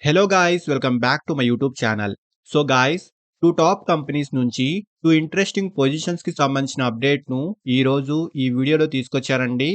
Hello guys, welcome back to my YouTube channel. So guys, 2 top companies నుంచి 2 interesting పొజిషన్స్‌కి సంబంధించిన అప్డేట్‌ను ఈరోజు ఈ వీడియోలో తీసుకొచ్చానండి.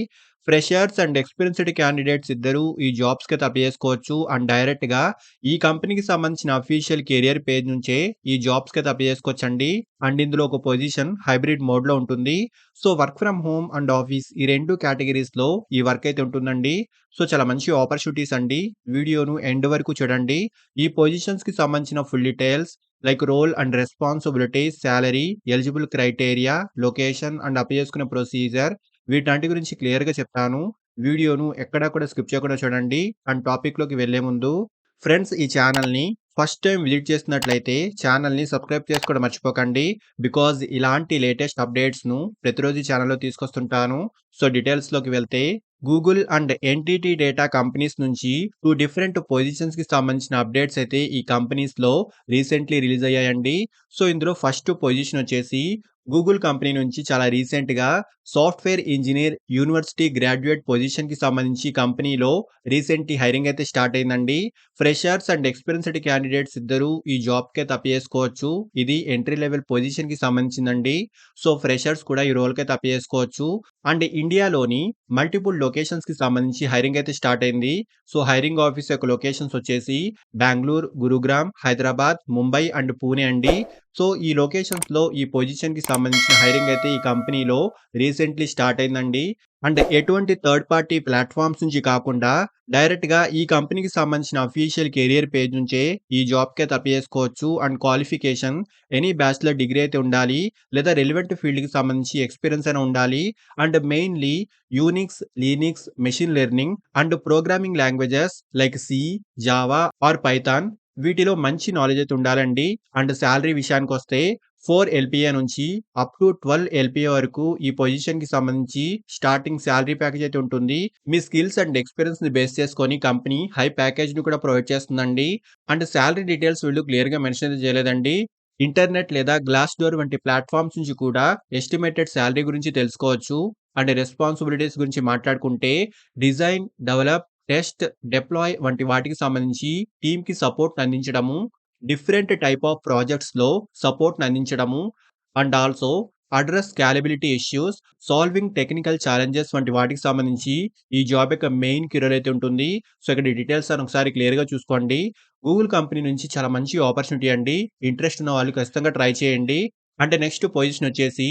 ఫ్రెషర్స్ అండ్ ఎక్స్‌పీరియన్స్‌డ్ క్యాండిడేట్స్ ఇద్దరూ ఈ జాబ్స్‌కైతే అప్లై చేసుకోవచ్చు. అండ్ డైరెక్ట్‌గా ఈ కంపెనీకి సంబంధించిన అఫీషియల్ కెరియర్ పేజ్ నుంచే ఈ జాబ్స్‌కైతే అప్లై చేసుకోవచ్చండి. అండ్ ఇందులో ఒక పొజిషన్ హైబ్రిడ్ మోడ్‌లో ఉంటుంది. So work from home and office ఈ 2 కేటగిరీస్‌లో ఈ వర్క్ అయితే ఉంటుందండి. సో చాలా మంచి ఆపర్చునిటీస్ అండి. వీడియోను ఎండ్ వరకు చూడండి. ఈ పొజిషన్స్‌కి సంబంధించిన full details like role and responsibilities, salary, eligible criteria, location and apply చేసుకునే ప్రొసీజర్ వీటన్నిటి గురించి క్లియర్‌గా చెప్తాను. వీడియోను ఎక్కడా కూడా స్కిప్ చేయకుండా చూడండి. అండ్ టాపిక్‌లోకి వెళ్ళే ముందు ఫ్రెండ్స్, ఈ ఛానల్‌ని ఫస్ట్ టైమ్ విజిట్ చేస్తున్నట్లయితే ఛానల్‌ని సబ్స్క్రైబ్ చేసుకోవడం మర్చిపోకండి. బికాజ్ ఇలాంటి లేటెస్ట్ అప్డేట్స్‌ను ప్రతిరోజు ఈ ఛానల్‌లో తీసుకొస్తుంటాను. సో డీటెయిల్స్‌లోకి వెళ్తే Google and NTT data companies నుంచి 2 డిఫరెంట్ పొజిషన్స్‌కి సంబంధించిన అప్డేట్స్ అయితే ఈ కంపెనీస్‌లో రీసెంట్‌లీ రిలీజ్ అయ్యాయండి. సో ఇందులో ఫస్ట్ పొజిషన్ వచ్చేసి గూగుల్ కంపెనీ నుంచి చాలా రీసెంట్‌గా సాఫ్ట్‌వేర్ ఇంజినీర్ యూనివర్సిటీ గ్రాడ్యుయేట్ పొజిషన్‌కి సంబంధించి కంపెనీలో రీసెంట్‌లీ హైరింగ్ అయితే స్టార్ట్ అయిందండి. ఫ్రెషర్స్ అండ్ ఎక్స్‌పీరియన్స్‌డ్ క్యాండిడేట్స్ ఇద్దరూ ఈ జాబ్‌కైతే అప్లై చేసుకోవచ్చు. ఇది ఎంట్రీ లెవెల్ పొజిషన్‌కి సంబంధించిందండి. సో ఫ్రెషర్స్ కూడా ఈ రోల్‌కైతే అప్లై చేసుకోవచ్చు. అండ్ ఇండియాలోని మల్టిపుల్ లొకేషన్స్‌కి సంబంధించి హైరింగ్ అయితే స్టార్ట్ అయింది. సో హైరింగ్ ఆఫీస్ యొక్క లొకేషన్స్ వచ్చేసి బెంగుళూరు, గురుగ్రామ్, హైదరాబాద్, ముంబై అండ్ పూణే అండి. సో ఈ లొకేషన్స్‌లో ఈ పొజిషన్‌కి సంబంధించిన హైరింగ్ అయితే ఈ కంపెనీలో రీసెంట్‌లీ స్టార్ట్ అయిందండి. అండ్ ఎటువంటి థర్డ్ పార్టీ ప్లాట్‌ఫార్మ్స్ నుంచి కాకుండా డైరెక్ట్‌గా ఈ కంపెనీకి సంబంధించిన అఫీషియల్ కెరియర్ పేజ్ నుంచే ఈ జాబ్‌కైతే అప్లై చేసుకోవచ్చు. And qualification any bachelor degree అయితే ఉండాలి. లేదా రెలెవెంట్ ఫీల్డ్‌కి సంబంధించి ఎక్స్‌పీరియన్స్ అయినా ఉండాలి. And mainly Unix, Linux, machine learning and programming languages like C, Java or Python వీటిలో మంచి నాలెడ్జ్ అయితే ఉండాలండి. అండ్ సాలరీ విషయానికొస్తే 4 ఎల్‌పిఏ నుంచి అప్ టు 12 ఎల్‌పిఏ వరకు ఈ పొజిషన్‌కి సంబంధించి స్టార్టింగ్ సాలరీ ప్యాకేజ్ అయితే ఉంటుంది. మీ స్కిల్స్ అండ్ ఎక్స్‌పీరియన్స్‌ని బేస్ చేసుకొని కంపెనీ హై ప్యాకేజ్‌ని కూడా ప్రొవైడ్ చేస్తుందండి. అండ్ సాలరీ డీటెయిల్స్ వీళ్ళు క్లియర్‌గా మెన్షన్ అయితే చేయలేదండి. ఇంటర్నెట్ లేదా గ్లాస్ డోర్ వంటి ప్లాట్‌ఫార్మ్స్ నుంచి కూడా ఎస్టిమేటెడ్ సాలరీ గురించి తెలుసుకోవచ్చు. అండ్ రెస్పాన్సిబిలిటీస్ గురించి మాట్లాడుకుంటే డిజైన్, డెవలప్, టెస్ట్, డిప్లాయ్ వంటి వాటికి సంబంధించి టీమ్‌కి సపోర్ట్‌ని అందించడము, డిఫరెంట్ టైప్ ఆఫ్ ప్రాజెక్ట్స్‌లో సపోర్ట్‌ని అందించడము, and also address scalability issues, solving technical challenges వంటి వాటికి సంబంధించి ఈ జాబ్ యొక్క మెయిన్ కెరీర్ అయితే ఉంటుంది. సో ఇక్కడ డీటెయిల్స్ అని ఒకసారి క్లియర్‌గా చూసుకోండి. గూగుల్ కంపెనీ నుంచి చాలా మంచి ఆపర్చునిటీ అండి. ఇంట్రెస్ట్ ఉన్న వాళ్ళు ఖచ్చితంగా ట్రై చేయండి. అంటే నెక్స్ట్ పొజిషన్ వచ్చేసి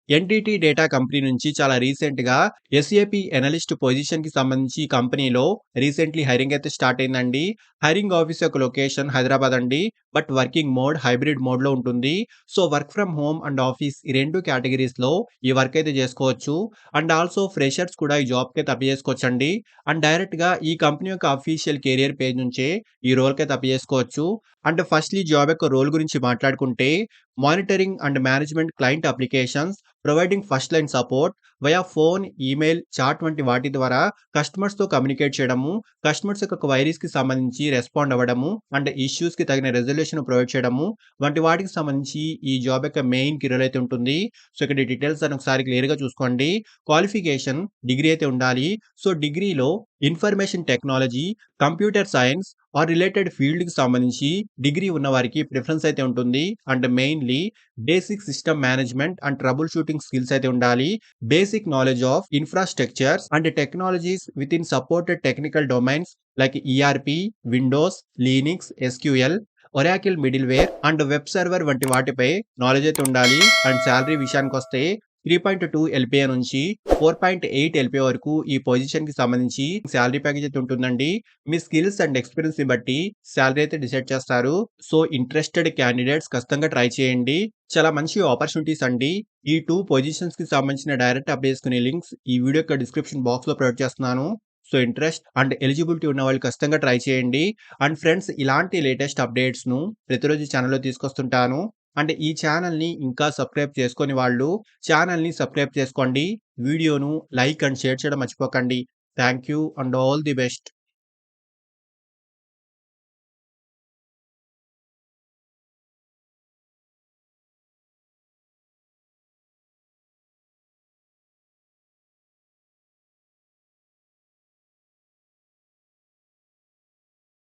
ఎన్‌టిటి డేటా కంపెనీ నుంచి చాలా రీసెంట్‌గా ఎస్ఏపీ అనలిస్ట్ పొజిషన్‌కి సంబంధించి ఈ కంపెనీలో రీసెంట్‌లీ హైరింగ్ అయితే స్టార్ట్ అయిందండి. హైరింగ్ ఆఫీస్ యొక్క లొకేషన్ హైదరాబాద్ అండి. బట్ వర్కింగ్ మోడ్ హైబ్రిడ్ మోడ్‌లో ఉంటుంది. So work from home and office ఈ 2 కేటగరీస్‌లో ఈ వర్క్ అయితే చేసుకోవచ్చు. అండ్ ఆల్సో ఫ్రెషర్స్ కూడా ఈ జాబ్‌కైతే అప్లై చేసుకోవచ్చండి. అండ్ డైరెక్ట్‌గా ఈ కంపెనీ యొక్క అఫీషియల్ కెరియర్ పేజ్ నుంచే ఈ రోల్‌కైతే అప్లై చేసుకోవచ్చు. అండ్ ఫస్ట్‌లీ జాబ్ యొక్క రోల్ గురించి మాట్లాడుకుంటే monitoring and management client applications, providing first line support via phone, email, chat వంటి వాటి ద్వారా కస్టమర్స్‌తో కమ్యూనికేట్ చేయడము, కస్టమర్స్ యొక్క క్వైరీస్‌కి సంబంధించి రెస్పాండ్ అవ్వడము, అండ్ ఇష్యూస్‌కి తగిన రిజల్యూషన్ ప్రొవైడ్ చేయడము వంటి వాటికి సంబంధించి ఈ జాబ్ యొక్క మెయిన్ కెరీర్ అయితే ఉంటుంది. సో ఇక్కడ డీటెయిల్స్ అని ఒకసారి క్లియర్‌గా చూసుకోండి. క్వాలిఫికేషన్ డిగ్రీ అయితే ఉండాలి. సో డిగ్రీలో information technology, computer science or related ఫీల్డ్‌కి సంబంధించి డిగ్రీ ఉన్నవారికి ప్రిఫరెన్స్ అయితే ఉంటుంది. And mainly basic system management and troubleshooting skills అయితే ఉండాలి. Basic knowledge of infrastructures and technologies within supported technical domains like ERP, Windows, Linux, SQL, Oracle middleware and web server వంటి వాటిపై knowledge అయితే ఉండాలి. And salary విషయానికొస్తే 3.2 LPA నుంచి 4.8 LPA వరకు ఈ పొజిషన్‌కి సంబంధించి సాలరీ ప్యాకేజ్ అయితే ఉంటుందండి. మీ స్కిల్స్ అండ్ ఎక్స్‌పీరియన్స్‌ని బట్టి సాలరీ అయితే డిసైడ్ చేస్తారు. సో ఇంట్రెస్టెడ్ క్యాండిడేట్స్ ఖచ్చితంగా ట్రై చేయండి. చాలా మంచి ఆపర్చునిటీస్ అండి. ఈ 2 పొజిషన్స్‌కి సంబంధించిన డైరెక్ట్ అప్లై చేసుకునే లింక్స్ ఈ వీడియో యొక్క డిస్క్రిప్షన్ బాక్స్‌లో ప్రొవైడ్ చేస్తున్నాను. సో ఇంట్రెస్ట్ అండ్ ఎలిజిబిలిటీ ఉన్నవాళ్ళు ఖచ్చితంగా ట్రై చేయండి. అండ్ ఫ్రెండ్స్, ఇలాంటి లేటెస్ట్ అప్డేట్స్‌ను ప్రతిరోజు ఛానెల్‌లో తీసుకొస్తుంటాను. అండ్ ఈ ఛానెల్‌ని ఇంకా సబ్స్క్రైబ్ చేసుకోని వాళ్ళు ఛానెల్‌ని సబ్స్క్రైబ్ చేసుకోండి. వీడియోను లైక్ అండ్ షేర్ చేయడం మర్చిపోకండి. Thank you and all the best.